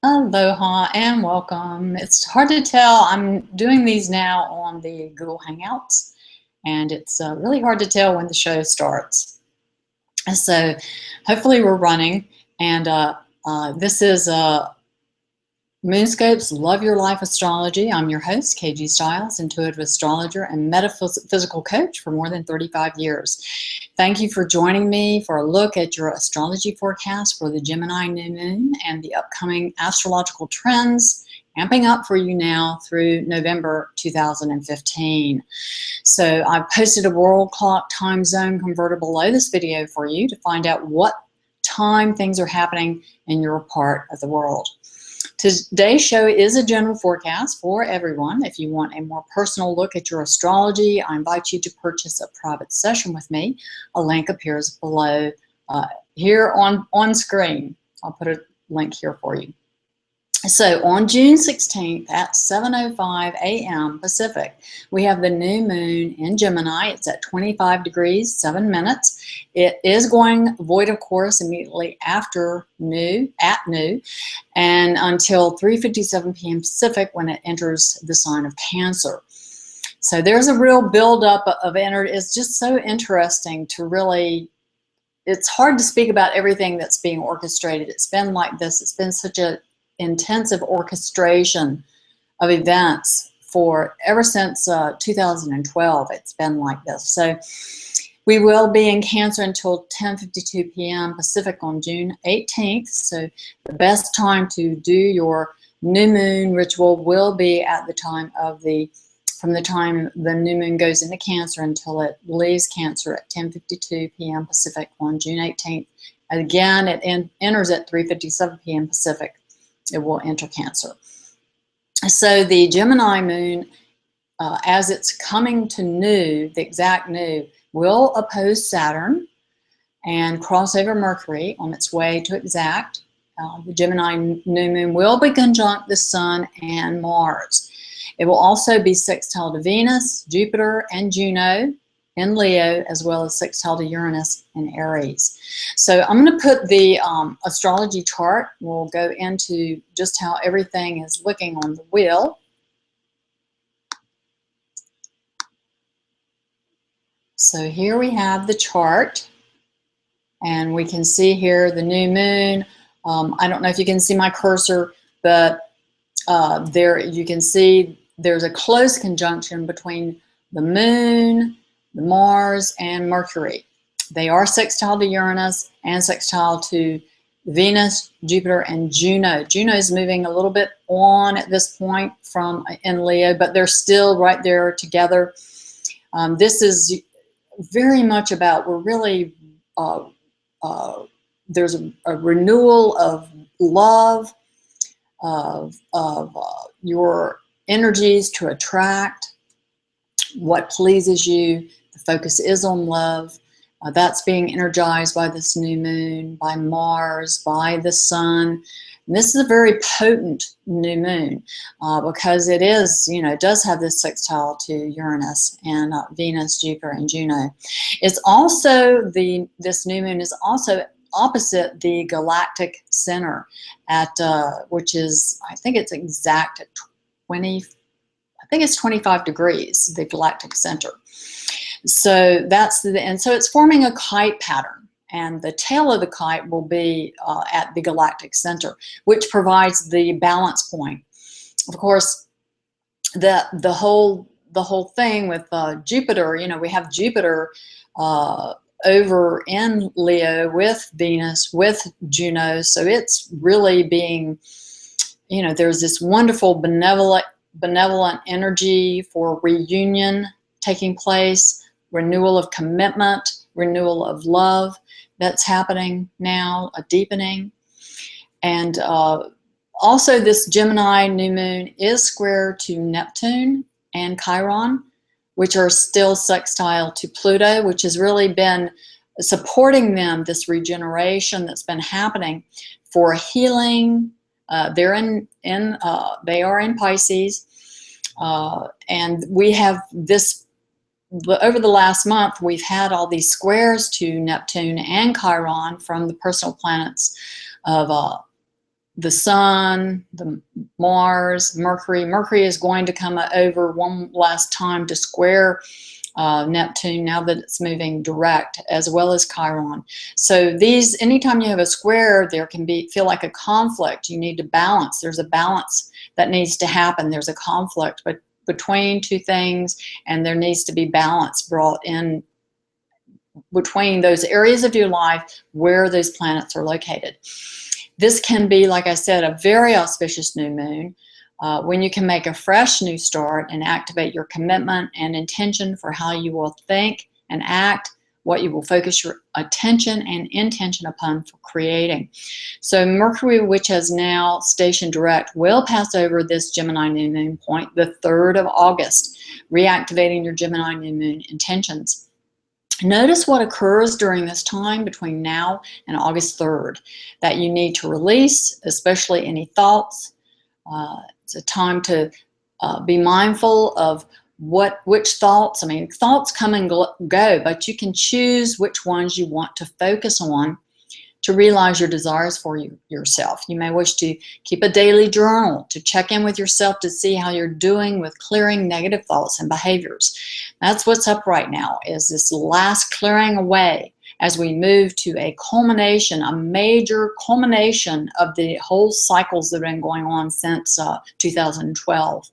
Aloha and welcome. It's hard to tell. I'm doing these now on the Google Hangouts, and it's really hard to tell when the show starts. So hopefully we're running, and this is Moonscope's Love Your Life Astrology. I'm your host, KG Stiles, intuitive astrologer and metaphysical coach for more than 35 years. Thank you for joining me for a look at your astrology forecast for the Gemini new moon and the upcoming astrological trends amping up for you now through November 2015. So I've posted a world clock time zone converter below this video for you to find out what time things are happening in your part of the world. Today's show is a general forecast for everyone. If you want a more personal look at your astrology, I invite you to purchase a private session with me. A link appears below here on screen. I'll put a link here for you. So on June 16th at 7:05 a.m. Pacific, we have the new moon in Gemini. It's at 25 degrees, 7 minutes. It is going void, of course, immediately after at new, and until 3:57 p.m. Pacific when it enters the sign of Cancer. So there's a real buildup of energy. It's just so interesting to really, it's hard to speak about everything that's being orchestrated. It's been like this. It's been such a intensive orchestration of events for ever since 2012. It's been like this. So we will be in Cancer until 10:52 p.m. Pacific on June 18th. So the best time to do your new moon ritual will be at the time of from the time the new moon goes into Cancer until it leaves Cancer at 10:52 p.m. Pacific on June 18th. Again, it enters at 3:57 p.m. Pacific. It will enter Cancer. So the Gemini moon, as it's coming to new, the exact new, will oppose Saturn and cross over Mercury on its way to exact. The Gemini new moon will be conjunct the Sun and Mars. It will also be sextile to Venus, Jupiter, and Juno in Leo, as well as sextile to Uranus in Aries. So I'm going to put the astrology chart. We'll go into just how everything is looking on the wheel. So here we have the chart, and we can see here the new moon. I don't know if you can see my cursor, but there you can see there's a close conjunction between the moon, the Mars, and Mercury. They are sextile to Uranus and sextile to Venus, Jupiter, and Juno. Juno is moving a little bit on at this point in Leo, but they're still right there together. This is very much about, we're really, there's a renewal of love, of your energies to attract what pleases you. The focus is on love. That's being energized by this new moon, by Mars, by the Sun. And this is a very potent new moon because it is, it does have this sextile to Uranus and Venus, Jupiter, and Juno. It's also, this new moon is also opposite the galactic center at, which is, I think it's exact at 25 degrees, the galactic center. So that's and so it's forming a kite pattern, and the tail of the kite will be at the galactic center, which provides the balance point. Of course, the whole thing with Jupiter, we have Jupiter over in Leo with Venus, with Juno, so it's really being, there's this wonderful benevolent energy for reunion taking place, renewal of commitment, renewal of love that's happening now, a deepening. And also this Gemini new moon is square to Neptune and Chiron, which are still sextile to Pluto, which has really been supporting them, this regeneration that's been happening for healing. They are in Pisces, and we have this, over the last month, we've had all these squares to Neptune and Chiron from the personal planets of the Sun, the Mars, Mercury. Mercury is going to come over one last time to square Neptune now that it's moving direct, as well as Chiron. So these, anytime you have a square, there can feel like a conflict. You need to balance. There's a balance that needs to happen. There's a conflict between two things, and there needs to be balance brought in between those areas of your life where those planets are located. This can be, like I said, a very auspicious new moon when you can make a fresh new start and activate your commitment and intention for how you will think and act, what you will focus your attention and intention upon for creating. So Mercury, which has now stationed direct, will pass over this Gemini new moon point the 3rd of August, reactivating your Gemini new moon intentions. Notice what occurs during this time between now and August 3rd that you need to release, especially any thoughts. It's a time to be mindful of which thoughts. I mean, thoughts come and go, but you can choose which ones you want to focus on to realize your desires for yourself. You may wish to keep a daily journal to check in with yourself to see how you're doing with clearing negative thoughts and behaviors. That's what's up right now, is this last clearing away as we move to a culmination, a major culmination of the whole cycles that have been going on since 2012.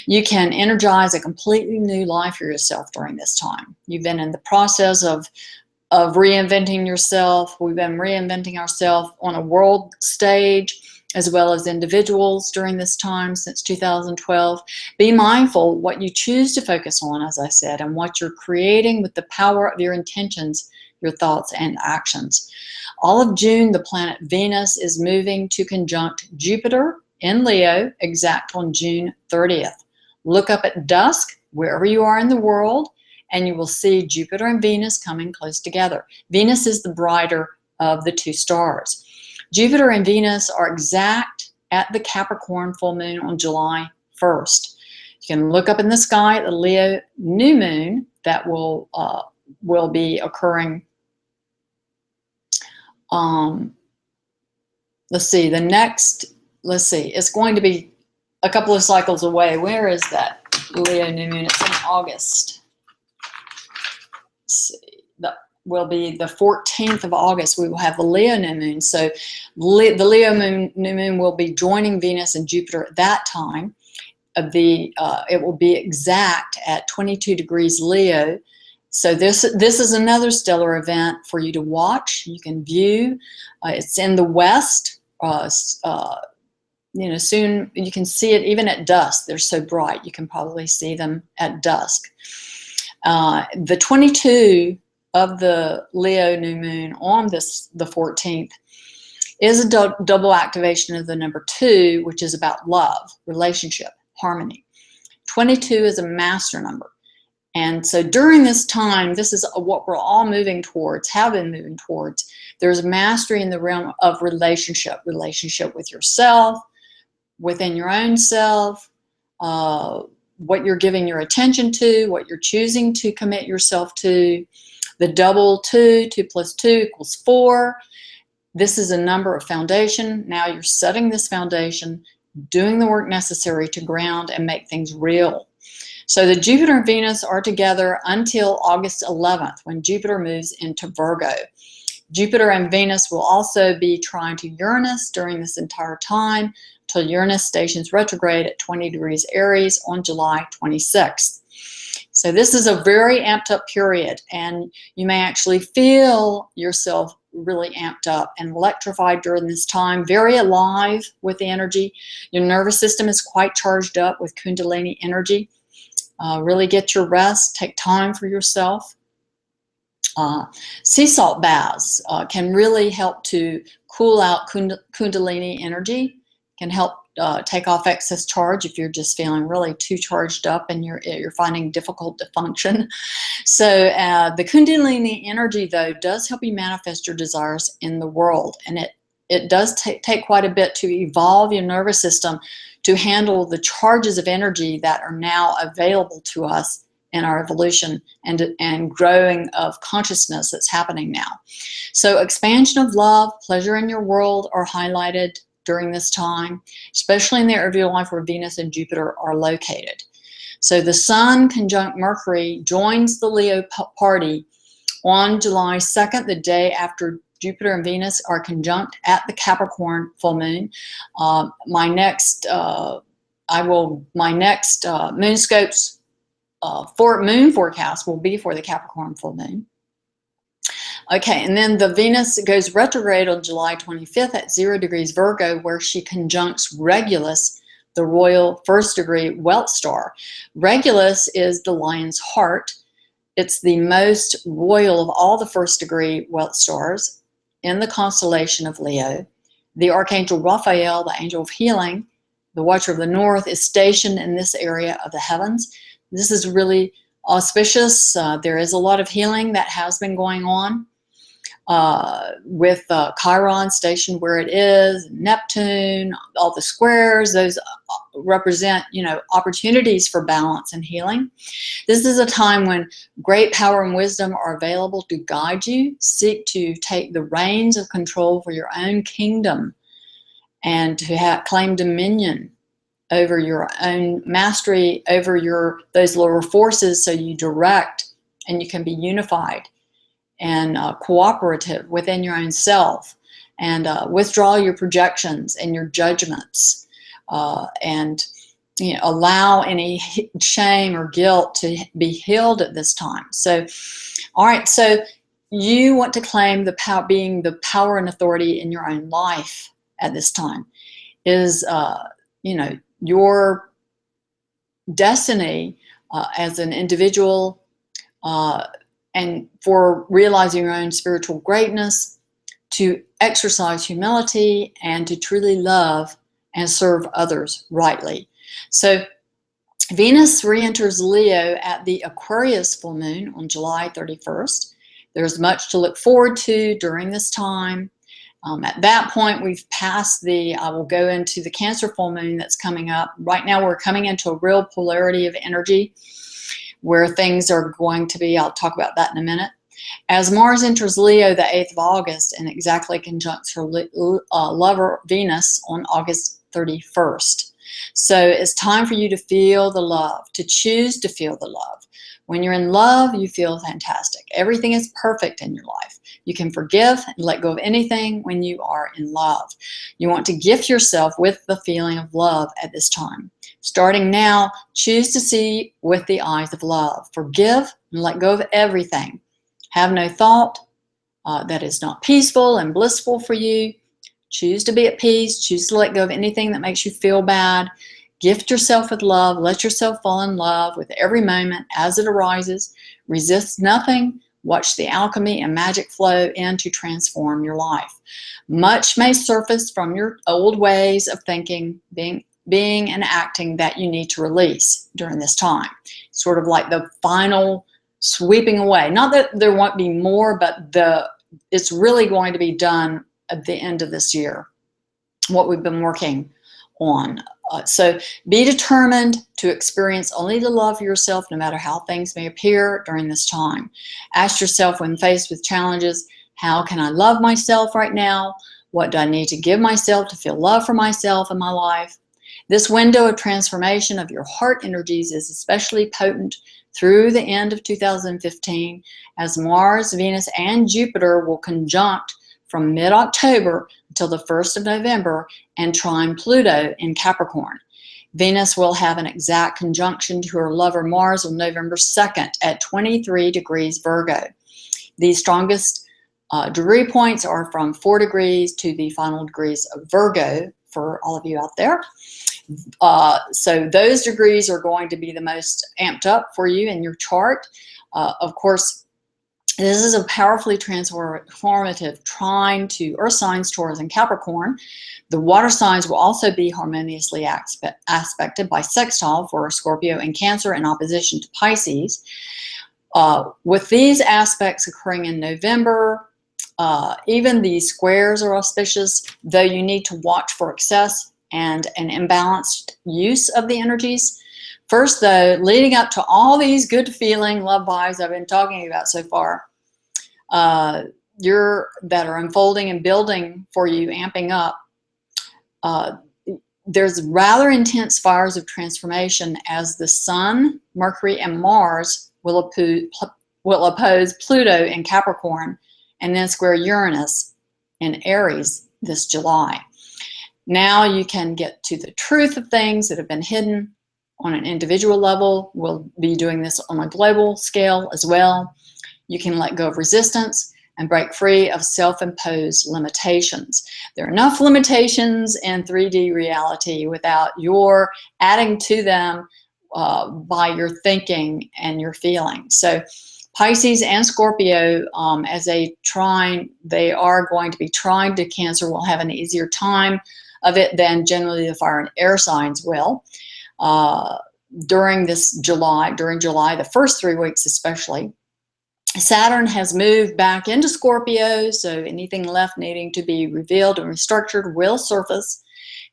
You can energize a completely new life for yourself during this time. You've been in the process of reinventing yourself. We've been reinventing ourselves on a world stage as well as individuals during this time since 2012. Be mindful what you choose to focus on, as I said, and what you're creating with the power of your intentions, your thoughts, and actions. All of June, the planet Venus is moving to conjunct Jupiter in Leo, exact on June 30th. Look up at dusk, wherever you are in the world, and you will see Jupiter and Venus coming close together. Venus is the brighter of the two stars. Jupiter and Venus are exact at the Capricorn full moon on July 1st. You can look up in the sky at the Leo new moon that will be occurring. Let's see, it's going to be a couple of cycles away. Where is that Leo new moon? It's in August. Let's see, that will be the 14th of August. We will have the Leo new moon. So the Leo new moon will be joining Venus and Jupiter at that time. It will be exact at 22 degrees Leo. So this is another stellar event for you to watch. You can view. It's in the west. Soon you can see it even at dusk. They're so bright. You can probably see them at dusk. The 22 of the Leo new moon on the 14th is a double activation of the number 2, which is about love, relationship, harmony. 22 is a master number. And so during this time, this is what we're all moving towards, have been moving towards. There's mastery in the realm of relationship with yourself, within your own self, what you're giving your attention to, what you're choosing to commit yourself to. The double 2, 2 plus 2 equals 4. This is a number of foundation. Now you're setting this foundation, doing the work necessary to ground and make things real. So the Jupiter and Venus are together until August 11th, when Jupiter moves into Virgo. Jupiter and Venus will also be trying to Uranus during this entire time, till Uranus stations retrograde at 20 degrees Aries on July 26th. So this is a very amped up period, and you may actually feel yourself really amped up and electrified during this time, very alive with the energy. Your nervous system is quite charged up with Kundalini energy. Really get your rest, take time for yourself. Sea salt baths can really help to cool out Kundalini energy, can help take off excess charge if you're just feeling really too charged up and you're finding difficult to function. So the Kundalini energy, though, does help you manifest your desires in the world, and it does take quite a bit to evolve your nervous system to handle the charges of energy that are now available to us in our evolution and growing of consciousness that's happening now. So expansion of love, pleasure in your world are highlighted during this time, especially in the area of your life where Venus and Jupiter are located. So the Sun conjunct Mercury joins the Leo party on July 2nd, the day after Jupiter and Venus are conjunct at the Capricorn full moon. My next Moonscopes moon forecast will be for the Capricorn full moon. Okay, and then the Venus goes retrograde on July 25th at 0 degrees Virgo, where she conjuncts Regulus, the royal first degree Wealth star. Regulus is the lion's heart. It's the most royal of all the first degree Wealth stars in the constellation of Leo. The Archangel Raphael, the angel of healing, the Watcher of the North, is stationed in this area of the heavens. This is really auspicious. There is a lot of healing that has been going on with Chiron stationed where it is, Neptune, all the squares, those represent, opportunities for balance and healing. This is a time when great power and wisdom are available to guide you. Seek to take the reins of control for your own kingdom and to claim dominion over your own mastery over those lower forces, so you direct and you can be unified and cooperative within your own self, and withdraw your projections and your judgments, and allow any shame or guilt to be healed at this time. So, all right, so you want to claim being the power and authority in your own life at this time is, your destiny as an individual, and for realizing your own spiritual greatness, to exercise humility, and to truly love and serve others rightly. So Venus re-enters Leo at the Aquarius full moon on July 31st. There's much to look forward to during this time. At that point, we've passed I will go into the Cancer full moon that's coming up. Right now, we're coming into a real polarity of energy where things are going to be, I'll talk about that in a minute. As Mars enters Leo the 8th of August and exactly conjuncts her lover Venus on August 31st. So it's time for you to feel the love, to choose to feel the love. When you're in love, you feel fantastic. Everything is perfect in your life. You can forgive and let go of anything when you are in love. You want to gift yourself with the feeling of love at this time. Starting now, choose to see with the eyes of love. Forgive and let go of everything. Have no thought that is not peaceful and blissful for you. Choose to be at peace. Choose to let go of anything that makes you feel bad. Gift yourself with love. Let yourself fall in love with every moment as it arises. Resist nothing. Watch the alchemy and magic flow in to transform your life. Much may surface from your old ways of thinking, being and acting that you need to release during this time. Sort of like the final sweeping away. Not that there won't be more, but it's really going to be done at the end of this year, what we've been working on. So be determined to experience only the love for yourself, no matter how things may appear during this time. Ask yourself when faced with challenges, how can I love myself right now? What do I need to give myself to feel love for myself in my life? This window of transformation of your heart energies is especially potent through the end of 2015, as Mars, Venus, and Jupiter will conjunct from mid-October until the 1st of November and trine Pluto in Capricorn. Venus will have an exact conjunction to her lover Mars on November 2nd at 23 degrees Virgo. The strongest degree points are from 4 degrees to the final degrees of Virgo for all of you out there. So those degrees are going to be the most amped up for you in your chart. Of course, this is a powerfully transformative trine to Earth signs, Taurus and Capricorn. The water signs will also be harmoniously aspected by sextile for Scorpio and Cancer in opposition to Pisces. With these aspects occurring in November, even the squares are auspicious, though you need to watch for excess and an imbalanced use of the energies. First, though, leading up to all these good feeling love vibes I've been talking about so far, that are unfolding and building for you, amping up, there's rather intense fires of transformation as the Sun, Mercury, and Mars will oppose Pluto in Capricorn and then square Uranus in Aries this July. Now you can get to the truth of things that have been hidden on an individual level. We'll be doing this on a global scale as well. You can let go of resistance and break free of self-imposed limitations. There are enough limitations in 3D reality without your adding to them by your thinking and your feelings. So Pisces and Scorpio, as a trine, they are going to be trine to Cancer, will have an easier time of it than generally the fire and air signs will. During July, the first 3 weeks especially, Saturn has moved back into Scorpio, so anything left needing to be revealed and restructured will surface.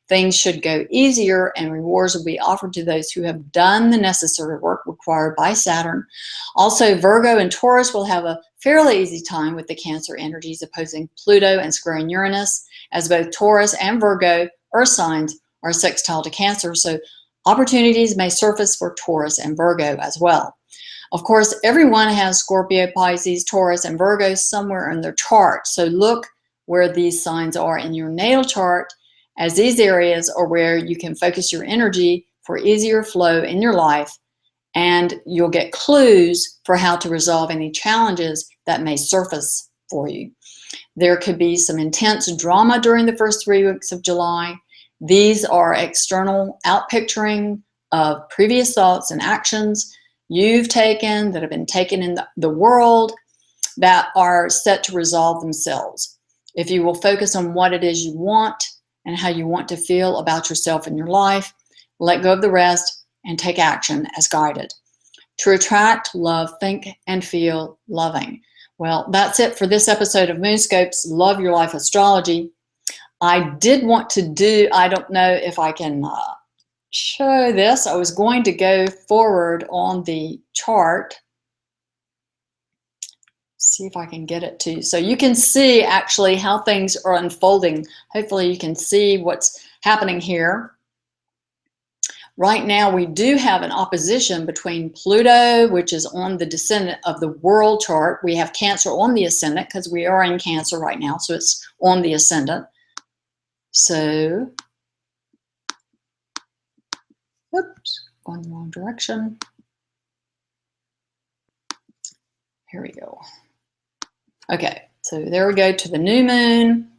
Things should go easier and rewards will be offered to those who have done the necessary work required by Saturn. Also, Virgo and Taurus will have a fairly easy time with the Cancer energies opposing Pluto and squaring Uranus, as both Taurus and Virgo earth signs are sextile to Cancer, so opportunities may surface for Taurus and Virgo as well. Of course, everyone has Scorpio, Pisces, Taurus, and Virgo somewhere in their chart. So look where these signs are in your natal chart, as these areas are where you can focus your energy for easier flow in your life, and you'll get clues for how to resolve any challenges that may surface for you. There could be some intense drama during the first 3 weeks of July. These are external outpicturing of previous thoughts and actions you've taken, that have been taken in the world, that are set to resolve themselves. If you will focus on what it is you want and how you want to feel about yourself and your life, let go of the rest and take action as guided. To attract, love, think, and feel loving. Well, that's it for this episode of Moonscope's Love Your Life Astrology. I did want to do, I don't know if I can show this. I was going to go forward on the chart. See if I can get it to you. So you can see actually how things are unfolding. Hopefully you can see what's happening here. Right now we do have an opposition between Pluto, which is on the descendant of the world chart. We have Cancer on the ascendant because we are in Cancer right now, so it's on the ascendant. So, oops, going the wrong direction. Here we go. Okay, so there we go to the new moon,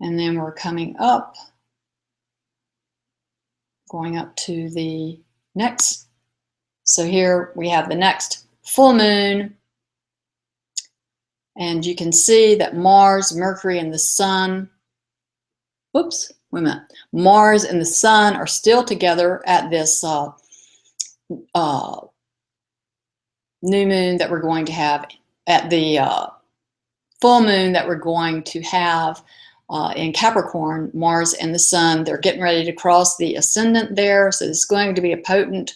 and then we're coming up, going up to the next. So here we have the next full moon, and you can see that Mars, Mercury, and the Sun, whoops, wait a minute, Mars and the Sun are still together at this new moon that we're going to have, at the full moon that we're going to have in Capricorn. Mars and the Sun, they're getting ready to cross the ascendant there, so it's going to be a potent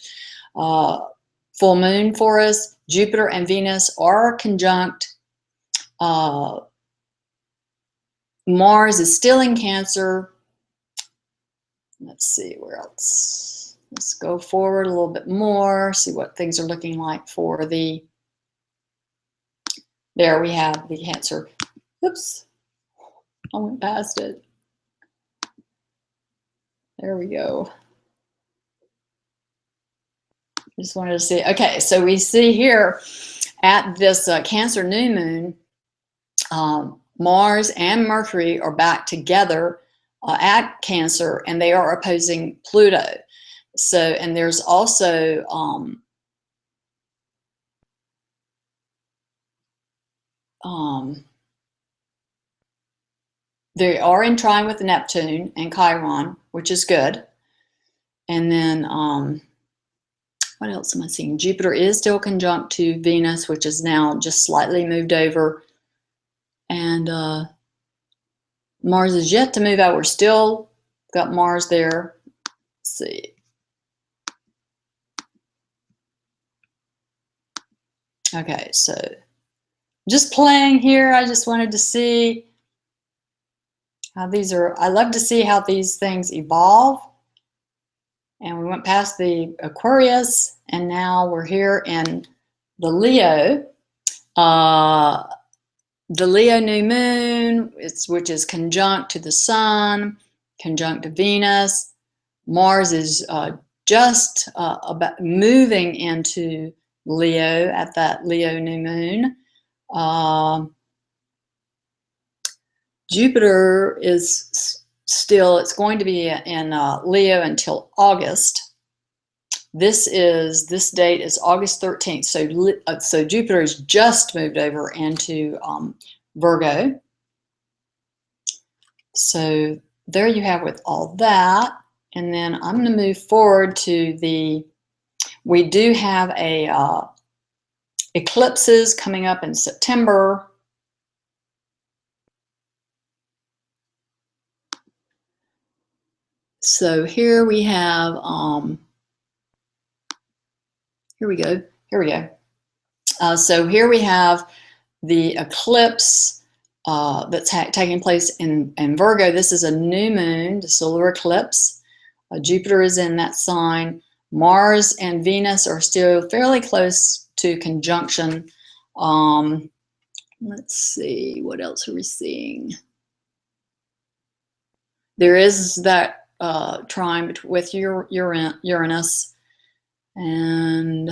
full moon for us. Jupiter and Venus are conjunct. Mars is still in Cancer. Let's see where else. Let's go forward a little bit more, see what things are looking like for the, there we have the Cancer. Oops, I went past it. There we go. Just wanted to see. Okay, so we see here at this Cancer new moon, Mars and Mercury are back together at Cancer, and they are opposing Pluto. So, and there's also they are in trine with Neptune and Chiron, which is good. And then what else am I seeing? Jupiter is still conjunct to Venus, which is now just slightly moved over. And Mars is yet to move out. We're still got Mars there. Let's see. Okay, so just playing here. I just wanted to see How these are, I love to see how these things evolve. And we went past the Aquarius, and now we're here in the Leo. The Leo new moon, which is conjunct to the sun, conjunct to Venus. Mars is just about moving into Leo at that Leo new moon. Jupiter is still, it's going to be in Leo until August. This date is August 13th. So Jupiter has just moved over into Virgo. So there you have with all that. And then I'm going to move forward to we do have a eclipses coming up in September. So here we have, here we go. So here we have the eclipse that's taking place in Virgo. This is a new moon, the solar eclipse. Jupiter is in that sign. Mars and Venus are still fairly close to conjunction. Let's see, what else are we seeing? There is that trine with Uranus, and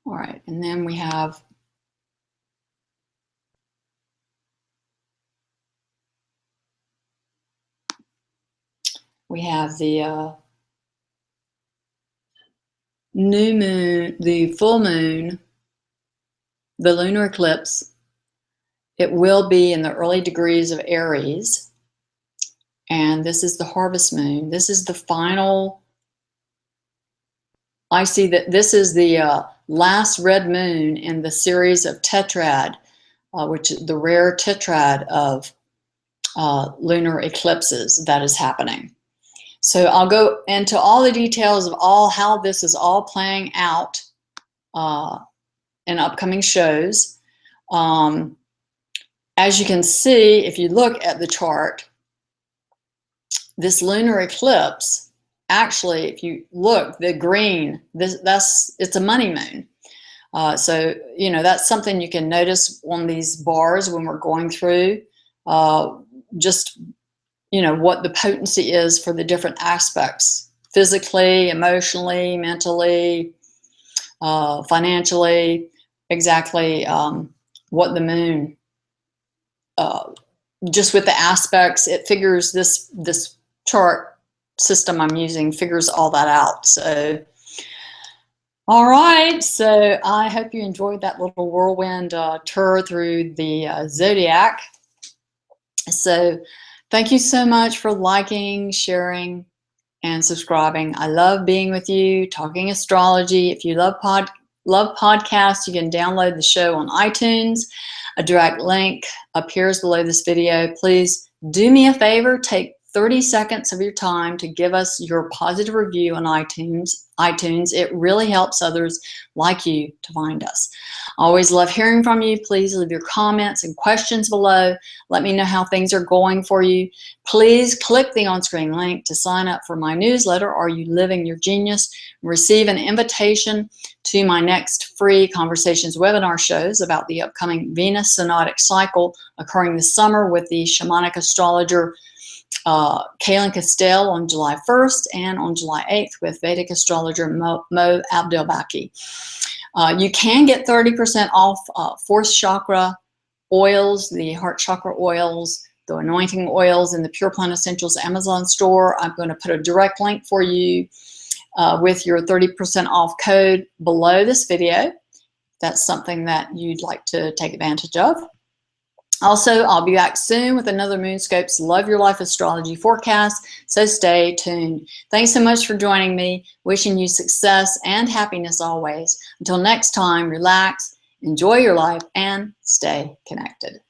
all right, and then we have the new moon, the full moon, the lunar eclipse. It will be in the early degrees of Aries. And this is the harvest moon. This is the final. I see that this is the last red moon in the series of tetrad, which is the rare tetrad of lunar eclipses that is happening. So I'll go into all the details of how this is all playing out in upcoming shows. As you can see, if you look at the chart, this lunar eclipse, actually, if you look, the green, it's a money moon. So, you know, that's something you can notice on these bars when we're going through just, you know, what the potency is for the different aspects, physically, emotionally, mentally, financially, exactly what the moon, just with the aspects, it figures this chart system I'm using figures all that out. So, all right. So I hope you enjoyed that little whirlwind tour through the zodiac. So thank you so much for liking, sharing, and subscribing. I love being with you, talking astrology. If you love podcasts, you can download the show on iTunes. A direct link appears below this video. Please do me a favor, take 30 seconds of your time to give us your positive review on iTunes. It really helps others like you to find us. I always love hearing from you. Please leave your comments and questions below. Let me know how things are going for you. Please click the on-screen link to sign up for my newsletter, Are You Living Your Genius? Receive an invitation to my next free Conversations webinar shows about the upcoming Venus Synodic cycle occurring this summer with the Shamanic Astrologer Cayelin Castell on July 1st and on July 8th with Vedic Astrologer Mo Abdelbaki. You can get 30% off fourth chakra oils, the heart chakra oils, the anointing oils in the Pure Plant Essentials Amazon store. I'm going to put a direct link for you with your 30% off code below this video. That's something that you'd like to take advantage of. Also, I'll be back soon with another Moonscopes Love Your Life Astrology forecast, so stay tuned. Thanks so much for joining me. Wishing you success and happiness always. Until next time, relax, enjoy your life, and stay connected.